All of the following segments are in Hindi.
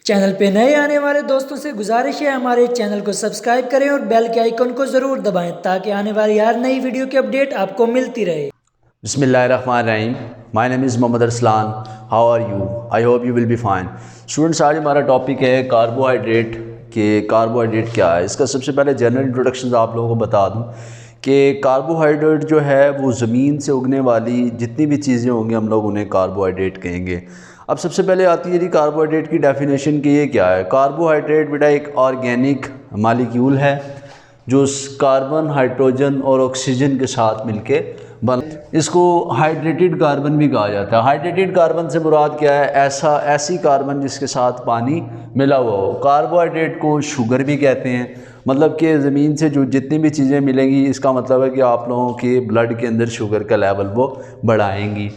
चैनल पे नए आने वाले दोस्तों से गुजारिश है हमारे चैनल को सब्सक्राइब करें और बेल के आइकन को ज़रूर दबाएं ताकि आने वाली हर नई वीडियो की अपडेट आपको मिलती रहे। बिस्मिल्लाहिर्रहमानिर्रहीम। My name is Mohammad Arsalan. How are you? I hope you will be fine. Students, आज हमारा टॉपिक है कार्बोहाइड्रेट के कार्बोहाइड्रेट क्या है। इसका सबसे पहले जनरल इंट्रोडक्शन आप लोगों को बता दूं कि कार्बोहाइड्रेट जो है वो ज़मीन से उगने वाली जितनी भी चीज़ें होंगी हम लोग उन्हें कार्बोहाइड्रेट कहेंगे। अब सबसे पहले आती है जी कार्बोहाइड्रेट की डेफिनेशन कि ये क्या है। कार्बोहाइड्रेट बेटा एक ऑर्गेनिक मालिक्यूल है जो कार्बन, हाइड्रोजन और ऑक्सीजन के साथ मिलके बन, इसको हाइड्रेटेड कार्बन भी कहा जाता है। हाइड्रेटेड कार्बन से मुराद क्या है? ऐसी कार्बन जिसके साथ पानी मिला हुआ हो। कार्बोहाइड्रेट को शुगर भी कहते हैं, मतलब कि ज़मीन से जो जितनी भी चीज़ें मिलेंगी इसका मतलब है कि आप लोगों के ब्लड के अंदर शुगर का लेवल वो बढ़ाएंगी।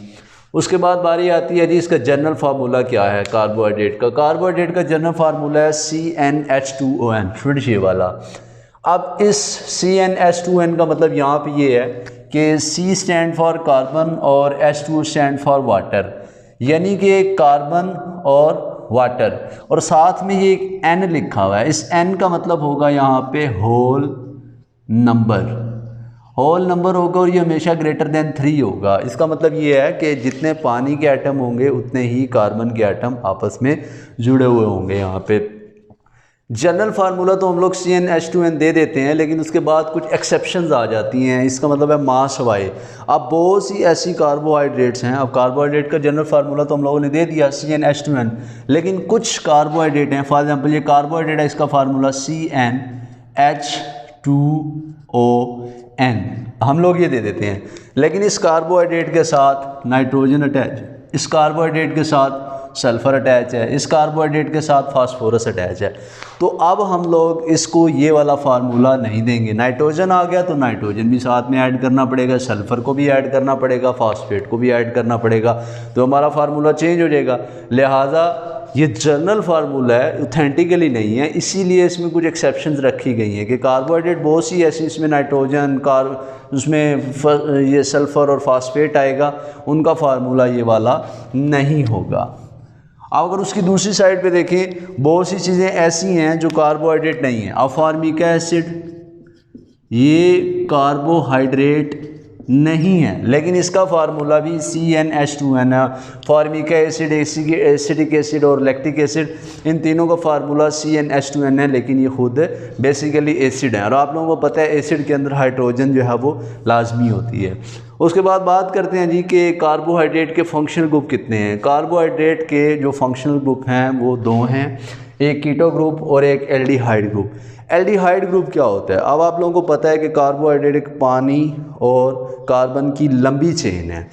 उसके बाद बारी आती है जी इसका जनरल फार्मूला क्या है कार्बोहाइड्रेट का। कार्बोहाइड्रेट का जनरल फार्मूला है CnH2ON, फिर ये वाला। अब इस CnH2N का मतलब यहाँ पे ये है कि C स्टैंड फॉर कार्बन और H2 स्टैंड फॉर वाटर, यानी कि कार्बन और वाटर, और साथ में ये एक N लिखा हुआ है। इस N का मतलब होगा यहाँ पे होल नंबर होगा और ये हमेशा ग्रेटर देन 3 होगा। इसका मतलब ये है कि जितने पानी के एटम होंगे उतने ही कार्बन के एटम आपस में जुड़े हुए होंगे। यहाँ पे जनरल फार्मूला तो हम लोग CnH2n दे देते हैं, लेकिन उसके बाद कुछ एक्सेप्शंस आ जाती हैं। इसका मतलब है मास वाई। अब बहुत सी ऐसी कार्बोहाइड्रेट्स हैं। अब कार्बोहाइड्रेट का जनरल फार्मूला तो हम लोगों ने दे दिया CnH2n, लेकिन कुछ कार्बोहाइड्रेट हैं, फॉर एग्जांपल ये कार्बोहाइड्रेट है, इसका फार्मूला CnH2ON हम लोग ये दे देते हैं। लेकिन इस कार्बोहाइड्रेट के साथ नाइट्रोजन अटैच, इस कार्बोहाइड्रेट के साथ सल्फ़र अटैच है, इस कार्बोहाइड्रेट के साथ फास्फोरस अटैच है। तो अब हम लोग इसको ये वाला फार्मूला नहीं देंगे। नाइट्रोजन आ गया तो नाइट्रोजन भी साथ में ऐड करना पड़ेगा, सल्फ़र को भी ऐड करना पड़ेगा, फास्फेट को भी ऐड करना पड़ेगा, तो हमारा फार्मूला चेंज हो जाएगा। लिहाजा ये जनरल फार्मूला है, ऑथेंटिकली नहीं है, इसीलिए इसमें कुछ एक्सेप्शंस रखी गई हैं कि कार्बोहाइड्रेट बहुत सी ऐसी, इसमें नाइट्रोजन उसमें ये सल्फ़र और फास्फेट आएगा, उनका फार्मूला ये वाला नहीं होगा। अब अगर उसकी दूसरी साइड पे देखें, बहुत सी चीज़ें ऐसी हैं जो कार्बोहाइड्रेट नहीं है। अब फॉर्मिक एसिड ये कार्बोहाइड्रेट नहीं है, लेकिन इसका फार्मूला भी CnH2n है। फॉर्मिक एसिड, एसिटिक एसिड और लैक्टिक एसिड, इन तीनों का फार्मूला CnH2n है, लेकिन ये खुद बेसिकली एसिड है और आप लोगों को पता है एसिड के अंदर हाइड्रोजन जो है वो लाजमी होती है। उसके बाद बात करते हैं जी कि कार्बोहाइड्रेट के फंक्शनल ग्रुप कितने हैं। कार्बोहाइड्रेट के जो फंक्शनल ग्रुप हैं वो 2 हैं, एक कीटो ग्रुप और एक एल्डिहाइड ग्रुप। एल्डिहाइड ग्रुप क्या होता है? अब आप लोगों को पता है कि कार्बोहाइड्रेट एक पानी और कार्बन की लंबी चेन है।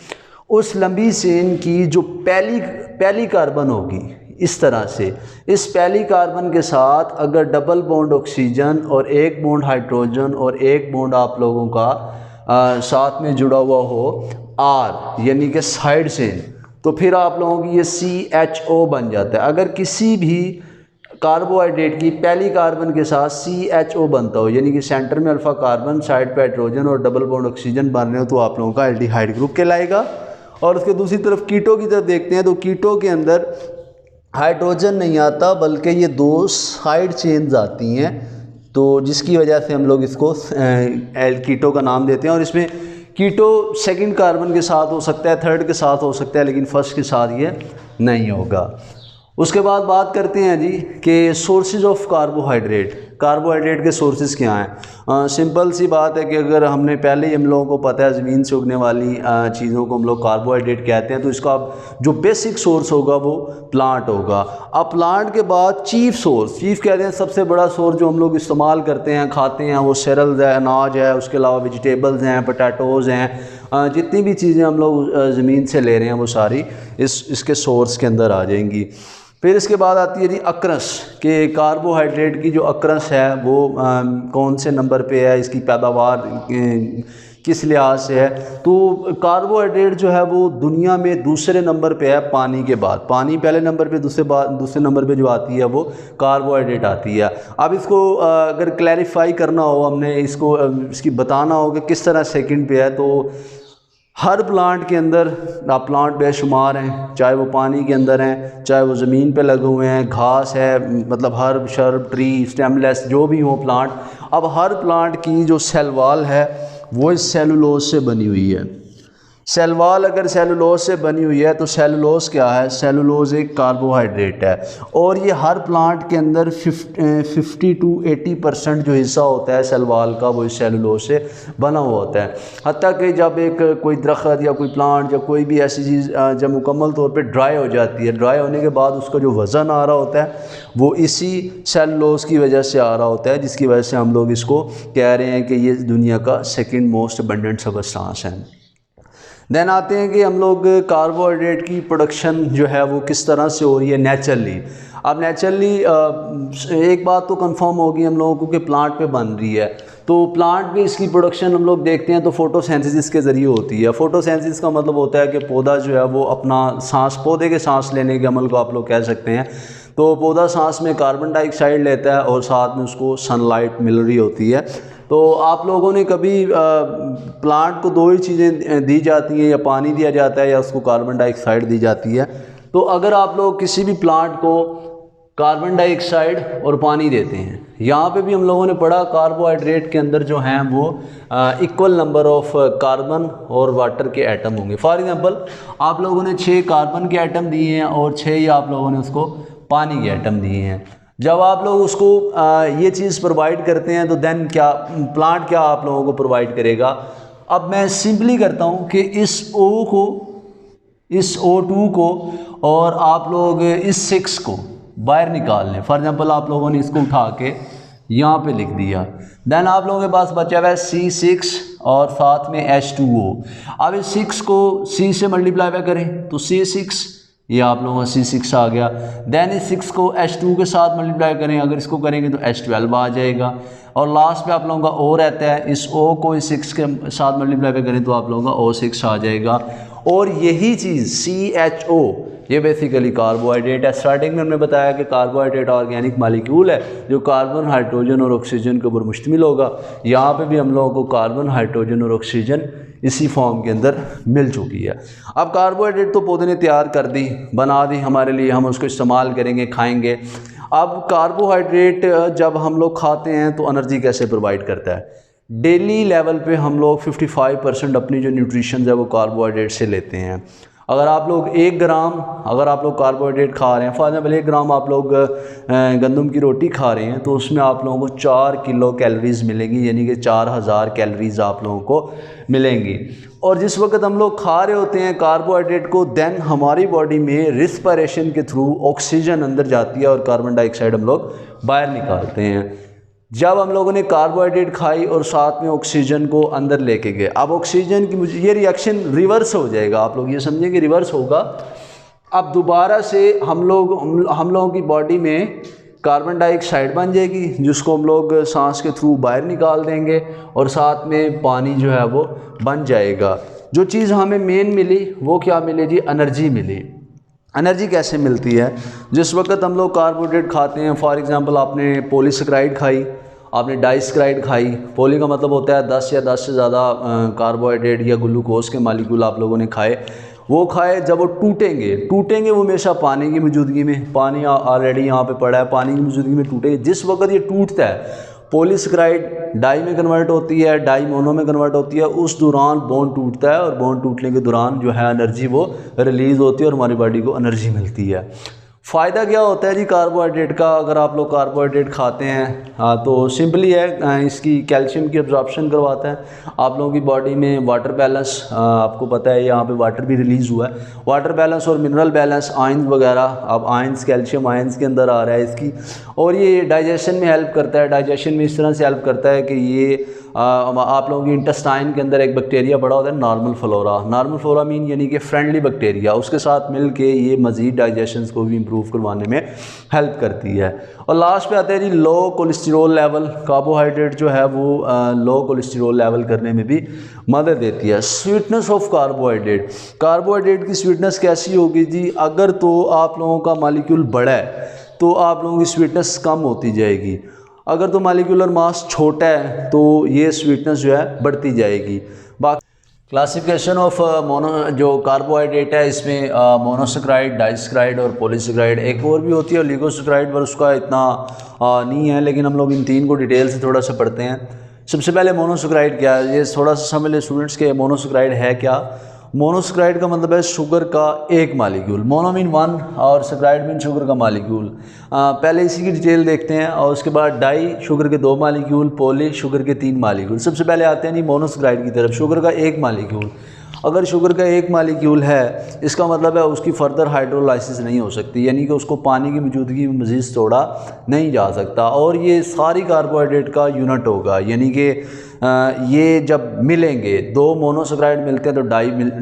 उस लंबी चेन की जो पहली कार्बन होगी इस तरह से, इस पहली कार्बन के साथ अगर डबल बॉन्ड ऑक्सीजन और एक बॉन्ड हाइड्रोजन और एक बॉन्ड आप लोगों का साथ में जुड़ा हुआ हो R, यानी कि साइड चेन, तो फिर आप लोगों की ये CHO बन जाता है। अगर किसी भी कार्बोहाइड्रेट की पहली कार्बन के साथ CHO बनता हो, यानी कि सेंटर में अल्फा कार्बन, साइड पे हाइड्रोजन और डबल बॉन्ड ऑक्सीजन बन रहे हो, तो आप लोगों का एल्डिहाइड ग्रुप कहलाएगा। और उसके दूसरी तरफ कीटो की तरफ देखते हैं तो कीटो के अंदर हाइड्रोजन नहीं आता, बल्कि ये 2 साइड चेन्स आती हैं, तो जिसकी वजह से हम लोग इसको कीटो का नाम देते हैं। और इसमें कीटो सेकंड कार्बन के साथ हो सकता है, थर्ड के साथ हो सकता है, लेकिन फर्स्ट के साथ ये नहीं होगा। उसके बाद बात करते हैं जी कि सोर्सेज ऑफ कार्बोहाइड्रेट के सोर्सेज क्या हैं। सिंपल सी बात है कि अगर हमने पहले ही हम लोगों को पता है ज़मीन से उगने वाली चीज़ों को हम लोग कार्बोहाइड्रेट कहते हैं, तो इसका जो बेसिक सोर्स होगा वो प्लांट होगा। अब प्लांट के बाद चीफ कहते हैं सबसे बड़ा सोर्स जो हम लोग इस्तेमाल करते हैं, खाते हैं, वो सेरल्स है, अनाज है, उसके अलावा वेजिटेबल्स हैं, पोटैटोज़ हैं, जितनी भी चीज़ें हम लोग ज़मीन से ले रहे हैं वो सारी इसके सोर्स के अंदर आ जाएंगी। फिर इसके बाद आती है जी अक्रस, कि कार्बोहाइड्रेट की जो अक्रस है वो कौन से नंबर पे है, इसकी पैदावार किस लिहाज से है। तो कार्बोहाइड्रेट जो है वो दुनिया में दूसरे नंबर पे है पानी के बाद। पानी पहले नंबर पे, दूसरे नंबर पे जो आती है वो कार्बोहाइड्रेट आती है। अब इसको अगर क्लैरिफाई करना हो, हमने इसको इसकी बताना हो कि किस तरह सेकंड पे है, तो हर प्लांट के अंदर आप प्लांट बेशुमार हैं, चाहे वो पानी के अंदर हैं, चाहे वो ज़मीन पे लगे हुए हैं, घास है, मतलब हर्ब शर्ब ट्री स्टेमलेस जो भी हो प्लांट। अब हर प्लांट की जो सेल वॉल है वो इस सेलुलोज से बनी हुई है। सेल वॉल अगर सेलुलोज से बनी हुई है तो सेलुलोज क्या है? सेलुलोज एक कार्बोहाइड्रेट है और ये हर प्लांट के अंदर 50 to 80% जो हिस्सा होता है सेल वॉल का वो इस सेलुलोज से बना हुआ होता है। हत्ता कि जब एक कोई दरख्त या कोई प्लांट या कोई भी ऐसी चीज़ जब मुकम्मल तौर पे ड्राई हो जाती है, ड्राई होने के बाद उसका जो वज़न आ रहा होता है वो इसी सेलुलोज की वजह से आ रहा होता है, जिसकी वजह से हम लोग इसको कह रहे हैं कि ये दुनिया का सेकेंड मोस्ट अबंडेंट सबस्टांस है। देन आते हैं कि हम लोग कार्बोहाइड्रेट की प्रोडक्शन जो है वो किस तरह से हो रही है नेचुरली। अब नेचुरली एक बात तो कंफर्म होगी हम लोगों को कि प्लांट पे बन रही है, तो प्लांट पे इसकी प्रोडक्शन हम लोग देखते हैं तो फोटोसिंथेसिस के ज़रिए होती है। फोटोसिंथेसिस का मतलब होता है कि पौधा जो है वो अपना पौधे के सांस लेने के अमल को आप लोग कह सकते हैं। तो पौधा सांस में कार्बन डाइऑक्साइड लेता है और साथ में उसको सनलाइट मिल रही होती है। तो आप लोगों ने कभी प्लांट को दो ही चीज़ें दी जाती हैं, या पानी दिया जाता है या उसको कार्बन डाइऑक्साइड दी जाती है। तो अगर आप लोग किसी भी प्लांट को कार्बन डाइऑक्साइड और पानी देते हैं, यहाँ पे भी हम लोगों ने पढ़ा कार्बोहाइड्रेट के अंदर जो हैं वो इक्वल नंबर ऑफ कार्बन और वाटर के एटम होंगे। फॉर एग्जांपल आप लोगों ने 6 कार्बन के एटम दिए हैं और 6 ही आप लोगों ने उसको पानी के एटम दिए हैं। जब आप लोग उसको ये चीज़ प्रोवाइड करते हैं तो देन क्या प्लांट क्या आप लोगों को प्रोवाइड करेगा? अब मैं सिंपली करता हूँ कि इस O2 को और आप लोग इस 6 को बाहर निकाल लें। फॉर एग्जांपल आप लोगों ने इसको उठा के यहाँ पे लिख दिया, देन आप लोगों के पास बचा हुआ है C6 और साथ में H2O। अब इस 6 को C से मल्टीप्लाई करें तो C6, ये आप लोगों का C6 आ गया। देन इस 6 को H2 के साथ मल्टीप्लाई करें, अगर इसको करेंगे तो H12 आ जाएगा। और लास्ट पे आप लोगों का O रहता है, इस O को इस 6 के साथ मल्टीप्लाई करें तो आप लोगों का O6 आ जाएगा। और यही चीज़ CHO ये बेसिकली कार्बोहाइड्रेट है। स्टार्टिंग में हमने बताया कि कार्बोहाइड्रेट ऑर्गेनिक मालिक्यूल है जो कार्बन, हाइड्रोजन और ऑक्सीजन के ऊपर मुश्तमिल होगा। यहाँ पे भी हम लोगों को कार्बन, हाइड्रोजन और ऑक्सीजन इसी फॉर्म के अंदर मिल चुकी है। अब कार्बोहाइड्रेट तो पौधे ने तैयार कर दी, बना दी हमारे लिए, हम उसको इस्तेमाल करेंगे, खाएंगे। अब कार्बोहाइड्रेट जब हम लोग खाते हैं तो एनर्जी कैसे प्रोवाइड करता है? डेली लेवल पे हम लोग 55% अपनी जो न्यूट्रिशन है वो कार्बोहाइड्रेट से लेते हैं। अगर आप लोग 1 ग्राम अगर आप लोग कार्बोहाइड्रेट खा रहे हैं, फॉर एग्जाम्पल 1 ग्राम आप लोग गंदम की रोटी खा रहे हैं तो उसमें आप लोगों को 4 किलो कैलोरीज मिलेंगी, यानी कि 4000 कैलोरीज आप लोगों को मिलेंगी। और जिस वक्त हम लोग खा रहे होते हैं कार्बोहाइड्रेट को, देन हमारी बॉडी में रिस्पिरेशन के थ्रू ऑक्सीजन अंदर जाती है और कार्बन डाइऑक्साइड हम लोग बाहर निकालते हैं। जब हम लोगों ने कार्बोहाइड्रेट खाई और साथ में ऑक्सीजन को अंदर लेके गए, अब ऑक्सीजन की ये रिएक्शन रिवर्स हो जाएगा, आप लोग ये समझें कि रिवर्स होगा। अब दोबारा से हम लोगों की बॉडी में कार्बन डाइऑक्साइड बन जाएगी जिसको हम लोग सांस के थ्रू बाहर निकाल देंगे और साथ में पानी जो है वो बन जाएगा। जो चीज़ हमें मेन मिली वो क्या मिली जी? एनर्जी मिली। एनर्जी कैसे मिलती है? जिस वक्त हम लोग कार्बोहाइड्रेट खाते हैं, फॉर एग्जांपल आपने पॉलीसेकेराइड खाई, आपने डाइसेकेराइड खाई। पॉली का मतलब होता है 10 या 10 से ज़्यादा कार्बोहाइड्रेट या ग्लूकोज के मालिक्यूल आप लोगों ने खाए। वो खाए, जब वो टूटेंगे वो हमेशा पानी की मौजूदगी में, पानी ऑलरेडी यहाँ पे पड़ा है, पानी की मौजूदगी में टूटेंगे। जिस वक्त ये टूटता है पॉलीसेकेराइड डाई में कन्वर्ट होती है, डाई मोनो में कन्वर्ट होती है, उस दौरान बॉन्ड टूटता है और बॉन्ड टूटने के दौरान जो है एनर्जी वो रिलीज़ होती है और हमारी बॉडी को एनर्जी मिलती है। फ़ायदा क्या होता है जी कार्बोहाइड्रेट का? अगर आप लोग कार्बोहाइड्रेट खाते हैं तो सिंपली है, इसकी कैल्शियम की एब्जॉर्प्शन करवाता है। आप लोगों की बॉडी में वाटर बैलेंस, आपको पता है यहाँ पे वाटर भी रिलीज़ हुआ है, वाटर बैलेंस और मिनरल बैलेंस, आयंस वगैरह, अब आयंस कैल्शियम आयंस के अंदर आ रहा है इसकी। और ये डाइजेशन में हेल्प करता है। डाइजेशन में इस तरह से हेल्प करता है कि ये आप लोगों की इंटेस्टाइन के अंदर एक बैक्टीरिया बड़ा होता है नॉर्मल फ्लोरा मीन यानी कि फ्रेंडली बैक्टीरिया, उसके साथ मिल के ये मज़ीद डाइजेशन को भी इम्प्रूव करवाने में हेल्प करती है। और लास्ट पे आता है जी लो कोलेस्ट्रॉल लेवल। कार्बोहाइड्रेट जो है वो लो कोलेस्ट्रॉल लेवल करने में भी मदद देती है। स्वीटनेस ऑफ कार्बोहाइड्रेट की स्वीटनेस कैसी होगी जी? अगर तो आप लोगों का मालिक्यूल बड़ा है तो आप लोगों की स्वीटनेस कम होती जाएगी, अगर तो मालिक्यूलर मास छोटा है तो ये स्वीटनेस जो है बढ़ती जाएगी। क्लासिफिकेशन ऑफ मोनो जो कार्बोहाइड्रेट है इसमें मोनोसेक्राइड, डाइसेक्राइड और पॉलीसेक्राइड, एक और भी होती है ओलिगोसेक्राइड, पर उसका इतना नहीं है, लेकिन हम लोग इन तीन को डिटेल से थोड़ा सा पढ़ते हैं। सबसे पहले मोनोसेक्राइड क्या है, ये थोड़ा सा समझ ले स्टूडेंट्स के मोनोसेक्राइड है क्या। मोनोसेक्राइड का मतलब है शुगर का एक मालिक्यूल, मोनो मीन वन और सेक्राइड मीन शुगर का मालिक्यूल। पहले इसी की डिटेल देखते हैं और उसके बाद डाई शुगर के 2 मालिक्यूल, पॉली शुगर के 3 मालिक्यूल। सबसे पहले आते हैं जी मोनोसेक्राइड की तरफ, शुगर का एक मालिक्यूल। अगर शुगर का एक मालिक्यूल है इसका मतलब है उसकी फर्दर हाइड्रोलाइसिस नहीं हो सकती, यानी कि उसको पानी की मौजूदगी में मज़ीद तोड़ा नहीं जा सकता, और ये सारी कार्बोहाइड्रेट का यूनिट होगा, यानी कि ये जब मिलेंगे, 2 मोनोसेक्राइड मिलते हैं तो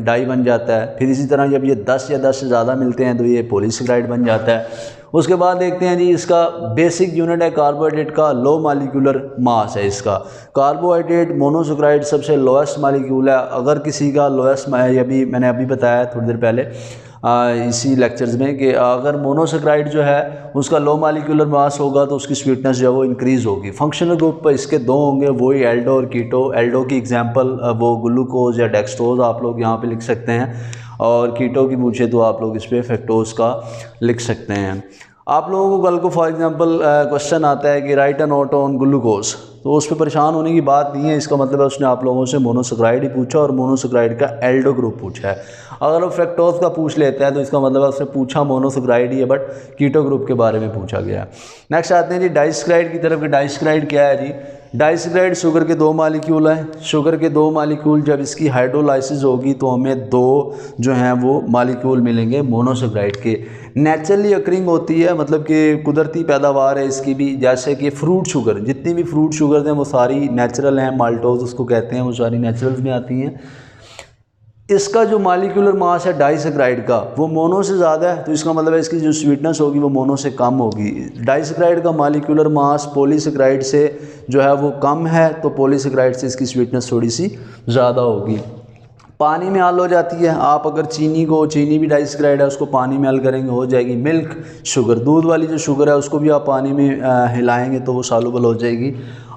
डाई बन जाता है। फिर इसी तरह जब ये 10 या 10 से ज़्यादा मिलते हैं तो ये पॉलीसेक्राइड बन जाता है। उसके बाद देखते हैं जी इसका बेसिक यूनिट है कार्बोहाइड्रेट का, लो मालिकुलर मास है इसका। कार्बोहाइड्रेट मोनोसेक्राइड सबसे लोएस्ट मालिक्यूल है। अगर किसी का लोएस्ट मैंने अभी बताया थोड़ी देर पहले इसी लेक्चर्स में कि अगर मोनोसेक्राइड जो है उसका लो मालिकुलर मास होगा तो उसकी स्वीटनेस जो है वो इंक्रीज़ होगी। फंक्शनल ग्रुप इसके 2 होंगे, वही एल्डो और कीटो। एल्डो की एग्जांपल वो ग्लूकोज या डेक्सट्रोज आप लोग यहाँ पे लिख सकते हैं, और कीटो की पूछे तो आप लोग इस पर फ्रक्टोज का लिख सकते हैं। आप लोगों को कल को फॉर एग्जांपल क्वेश्चन आता है कि right a note on glucose, तो उस पर परेशान होने की बात नहीं है। इसका मतलब है उसने आप लोगों से मोनोसेक्राइड ही पूछा और मोनोसेक्राइड का एल्डो ग्रुप पूछा है। अगर वो फ्रक्टोज का पूछ लेता है तो इसका मतलब है उसने पूछा मोनोसेक्राइड ही है, बट कीटो ग्रुप के बारे में पूछा गया है। नेक्स्ट आते हैं जी डाइसेक्राइड की तरफ। डाइसेक्राइड क्या है जी, डाइसेक्राइड शुगर के 2 मालिक्यूल हैं। शुगर के 2 मालिक्यूल जब इसकी हाइड्रोलाइसिस होगी तो हमें 2 जो हैं वो मालिक्यूल मिलेंगे मोनोसेक्राइड के। नेचुरली अकरिंग होती है, मतलब कि कुदरती पैदावार है इसकी भी, जैसे कि फ्रूट शुगर, जितनी भी फ्रूट शुगर हैं वो सारी नेचुरल हैं, माल्टोज उसको कहते हैं, वो सारी नेचुरल्स में आती हैं। इसका जो मालिकुलर मास है डाइसेक्राइड का वो मोनो से ज़्यादा है, तो इसका मतलब है इसकी जो स्वीटनेस होगी वो मोनो से कम होगी। डाइसेक्राइड का मालिकुलर मास पॉलीसेक्राइड से जो है वो कम है, तो पॉलीसेक्राइड से इसकी स्वीटनेस थोड़ी सी ज़्यादा होगी। पानी में हल हो जाती है। आप अगर चीनी भी डाइसेक्राइड है, उसको पानी में हल करेंगे हो जाएगी मिल्क शुगर। दूध वाली जो शुगर है उसको भी आप पानी में हिलाएंगे तो वो सॉल्युबल हो जाएगी।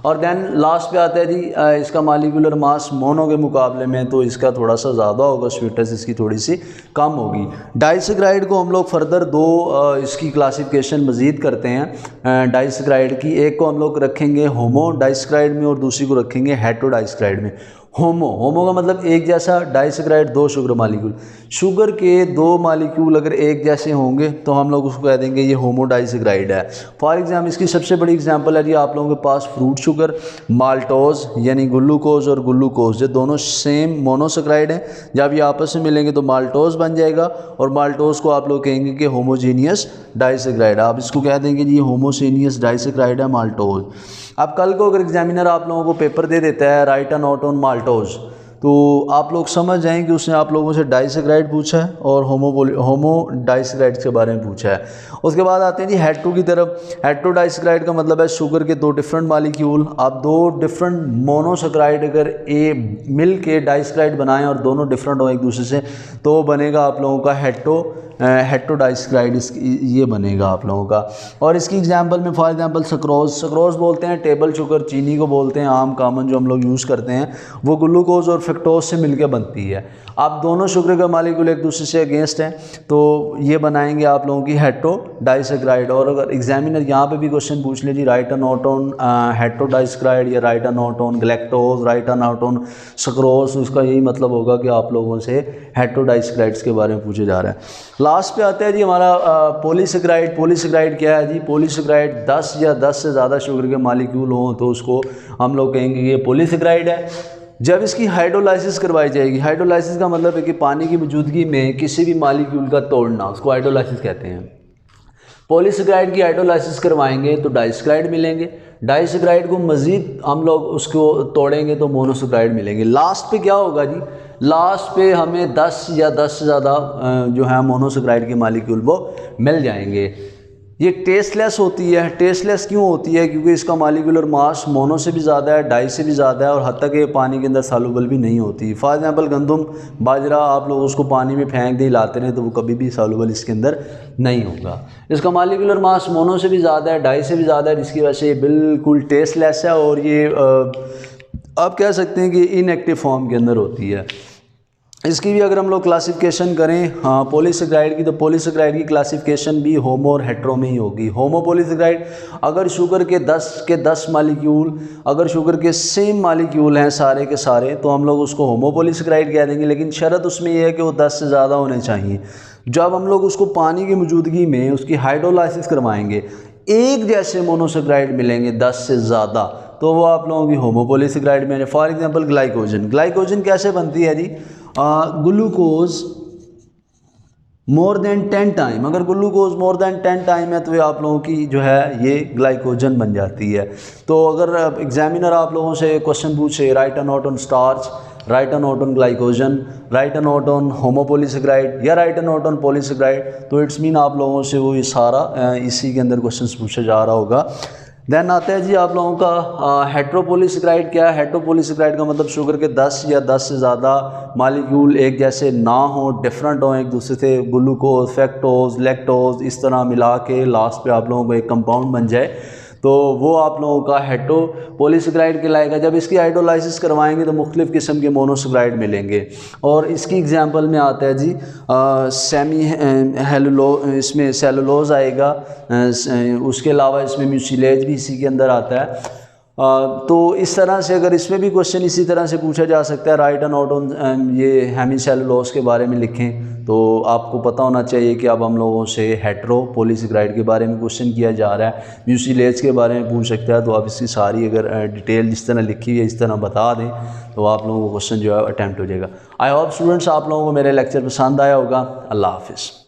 और देन लास्ट पे आता है जी इसका मालिकुलर मास मोनो के मुकाबले में तो इसका थोड़ा सा ज़्यादा होगा, स्वीटनेस इसकी थोड़ी सी कम होगी। डाइसेक्राइड को हम लोग फर्दर 2 इसकी क्लासिफिकेशन मज़ीद करते हैं डाइसेक्राइड की। एक को हम लोग रखेंगे होमो डाइसेक्राइड में और दूसरी को रखेंगे हेटेरो डाइसेक्राइड में। होमो का मतलब एक जैसा, डाइसेक्राइड 2 शुगर मालिक्यूल। शुगर के 2 मालिक्यूल अगर एक जैसे होंगे तो हम लोग उसको कह देंगे ये होमो डाइसेक्राइड है। फॉर एग्जाम्पल इसकी सबसे बड़ी एग्जांपल है जी आप लोगों के पास फ्रूट शुगर, माल्टोज यानी ग्लूकोज और ग्लूकोज, ये दोनों सेम मोनोसेक्राइड हैं। जब ये आपस में मिलेंगे तो माल्टोज बन जाएगा, और माल्टोज को आप लोग कहेंगे कि होमोजीनियस डाइसेक्राइड। आप इसको कह देंगे जी होमोजीनियस डाइसेक्राइड है माल्टोज। अब कल को अगर एग्जामिनर आप लोगों को पेपर दे देता है right a note on maltose, तो आप लोग समझ जाएं कि उसने आप लोगों से डाइसेक्राइड पूछा है और होमो डाइसेक्राइड के बारे में पूछा है। उसके बाद आते हैं जी हेटेरो की तरफ। हेटेरो डाइसेक्राइड का मतलब है शुगर के 2 डिफरेंट मालिक्यूल। आप 2 डिफरेंट मोनोसेक्राइड अगर मिल के डाइसेक्राइड बनाएं और दोनों डिफरेंट हो एक दूसरे से, तो बनेगा आप लोगों का हेटेरो डाइसेक्राइड ये बनेगा आप लोगों का। और इसकी एग्जांपल में फॉर एग्जांपल सक्रोज बोलते हैं टेबल शुगर, चीनी को बोलते हैं आम कॉमन जो हम लोग यूज़ करते हैं, वो ग्लूकोज और फ्रक्टोज से मिलकर बनती है। आप दोनों शुगर का मालिक्यूल एक दूसरे से अगेंस्ट हैं तो ये बनाएंगे आप लोगों की हेटेरो डाइसेक्राइड। और अगर एग्जामिनर यहाँ पे भी क्वेश्चन पूछ ले जी write a note on hetero disaccharide या write a note on galactose, write a note on sucrose, तो उसका यही मतलब होगा कि आप लोगों से हेटेरो डाइसेक्राइड्स के बारे में पूछे जा रहा है। लास्ट पे आता है जी हमारा पॉलीसेक्राइड। पॉलीसेक्राइड क्या है जी, पॉलीसेक्राइड 10 या 10 से ज़्यादा शुगर के मालिक्यूल हों तो उसको हम लोग कहेंगे ये पॉलीसेक्राइड है। जब इसकी हाइड्रोलाइसिस करवाई जाएगी, हाइड्रोलाइसिस का मतलब है कि पानी की मौजूदगी में किसी भी मालिक्यूल का तोड़ना, उसको हाइड्रोलाइसिस कहते हैं। पॉलीसेक्राइड की हाइड्रोलाइसिस करवाएंगे तो डाइसेक्राइड मिलेंगे। डाइसेक्राइड को मज़ीद हम लोग उसको तोड़ेंगे तो मोनोसेक्राइड मिलेंगे। लास्ट पे क्या होगा जी, लास्ट पे हमें 10 या 10 से ज़्यादा जो है मोनोसेक्राइड के मालिक्यूल वो मिल जाएंगे। ये टेस्टलेस होती है। टेस्टलेस क्यों होती है? क्योंकि इसका मालिकुलर मास मोनो से भी ज़्यादा है, डाई से भी ज़्यादा है, और हद तक ये पानी के अंदर सॉल्युबल भी नहीं होती। फॉर एग्जांपल गंदम, बाजरा आप लोग उसको पानी में फेंक दे हिलाते रहे तो वो कभी भी सॉल्युबल इसके अंदर नहीं होगा। इसका मालिकुलर मास मोनो से भी ज़्यादा है, डाई से भी ज़्यादा है, जिसकी वजह से ये बिल्कुल टेस्टलेस है और ये आप कह सकते हैं कि इनएक्टिव फॉर्म के अंदर होती है। इसकी भी अगर हम लोग क्लासिफिकेशन करें पॉलीसेकेराइड की, तो पॉलीसेकेराइड की क्लासिफिकेशन भी होमो और हेट्रो में ही होगी। होमो पॉलीसेकेराइड, अगर शुगर के 10 मालिक्यूल, अगर शुगर के सेम मालिक्यूल हैं सारे के सारे, तो हम लोग उसको होमो पॉलीसेकेराइड कह देंगे, लेकिन शर्त उसमें यह है कि वो 10 से ज़्यादा होने चाहिए। जब हम लोग उसको पानी की मौजूदगी में उसकी हाइड्रोलाइसिस करवाएंगे, एक जैसे मोनोसेकेराइड मिलेंगे 10 से ज़्यादा, तो वो आप लोगों की होमो पॉलीसेकेराइड में। फॉर एग्जांपल ग्लाइकोजन, ग्लाइकोजन कैसे बनती है जी? ग्लूकोज मोर देन 10 टाइम, अगर ग्लूकोज मोर देन 10 टाइम है तो ये आप लोगों की जो है ये ग्लाइकोजन बन जाती है। तो अगर एग्जामिनर आप लोगों से क्वेश्चन पूछे write a note on starch, write a note on glycogen, write a note on homopolysaccharide या write a note on polysaccharide, तो इट्स मीन आप लोगों से वो ये सारा इसी के अंदर क्वेश्चन पूछा जा रहा होगा। देन आता है जी आप लोगों का हेट्रोपोलीसेकेराइड। क्या है हेट्रोपोलीसेकेराइड का मतलब? शुगर के 10 या 10 से ज़्यादा मालिक्यूल एक जैसे ना हो, डिफरेंट हो एक दूसरे से, ग्लूकोज, फ्रक्टोज, लैक्टोज इस तरह मिला के लास्ट पे आप लोगों को एक कंपाउंड बन जाए, तो वो आप लोगों का हेट्रोपोलीसेकेराइड कहलाएगा। जब इसकी हाइड्रोलाइसिस करवाएंगे तो मुख्तलिफ़ किस्म के मोनोसेकेराइड मिलेंगे। और इसकी एग्जांपल में आता है जी सेमी हेलुलो, इसमें सेलुलोज आएगा, उसके अलावा इसमें म्यूसिलेज भी इसी के अंदर आता है। तो इस तरह से अगर इसमें भी क्वेश्चन इसी तरह से पूछा जा सकता है, राइट एंड नोट ऑन ये हेमीसेलुलोज के बारे में लिखें, तो आपको पता होना चाहिए कि अब हम लोगों से हेट्रोपोलीसेकेराइड के बारे में क्वेश्चन किया जा रहा है, म्यूसिलेज के बारे में पूछ सकता है। तो आप इसकी सारी अगर डिटेल जिस तरह लिखी है इस तरह बता दें तो आप लोगों को क्वेश्चन जो है अटैम्प्ट हो जाएगा। आई होप स्टूडेंट्स आप लोगों को मेरे लेक्चर पसंद आया होगा। अल्लाह हाफिज़।